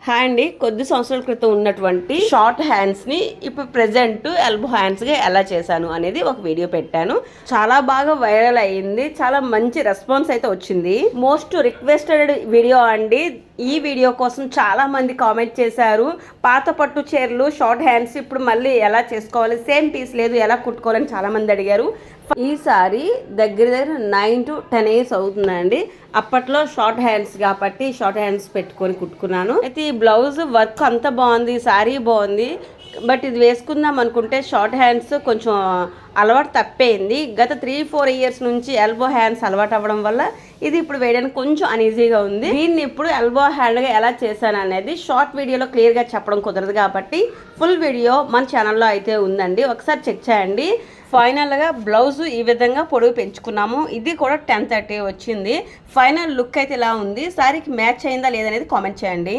Hi అండి, కొద్ది సంవత్సరాల క్రితం ఉన్నటువంటి షార్ట్ హ్యాండ్స్ ని ఇప్పుడు ప్రెజెంట్ ఎల్బో హ్యాండ్స్ గా ఎలా చేశాను అనేది ఒక వీడియో పెట్టాను. చాలా బాగా వైరల్ అయ్యింది. చాలా మంచి రెస్పాన్స్ అయితే వచ్చింది. మోస్ట్ రిక్వెస్టెడ్ వీడియో అండి. ఈ వీడియో కోసం చాలా మంది కామెంట్ చేశారు. పాత పట్టు చీరలు షార్ట్ హ్యాండ్స్ ఇప్పుడు మళ్ళీ ఎలా చేసుకోవాలి, సేమ్ పీస్ లేదు ఎలా కుట్టుకోవాలని చాలా మంది అడిగారు. ఈసారి దగ్గర 9 to 10 years అవుతుందండి. అప్పట్లో షార్ట్ హ్యాండ్స్ కాబట్టి షార్ట్ హ్యాండ్స్ పెట్టుకొని కుట్టుకున్నాను. అయితే ఈ బ్లౌజ్ వర్క్ అంత బాగుంది, శారీ బాగుంది. బట్ ఇది వేసుకుందాం అనుకుంటే షార్ట్ హ్యాండ్స్ కొంచెం అలవాటు తప్పేయింది. గత 3-4 years నుంచి ఎల్బో హ్యాండ్స్ అలవాటు అవ్వడం వల్ల ఇది ఇప్పుడు వేయడానికి కొంచెం అనీజీగా ఉంది. దీన్ని ఇప్పుడు ఎల్బో హ్యాండ్గా ఎలా చేశాను అనేది షార్ట్ వీడియోలో క్లియర్గా చెప్పడం కుదరదు కాబట్టి ఫుల్ వీడియో మన ఛానల్లో అయితే ఉందండి, ఒకసారి చెక్ చేయండి. ఫైనల్గా బ్లౌజ్ ఈ విధంగా పొడవు పెంచుకున్నాము. ఇది కూడా 10:30 వచ్చింది. ఫైనల్ లుక్ అయితే ఇలా ఉంది. శారీకి మ్యాచ్ అయిందా లేదనేది కామెంట్ చేయండి.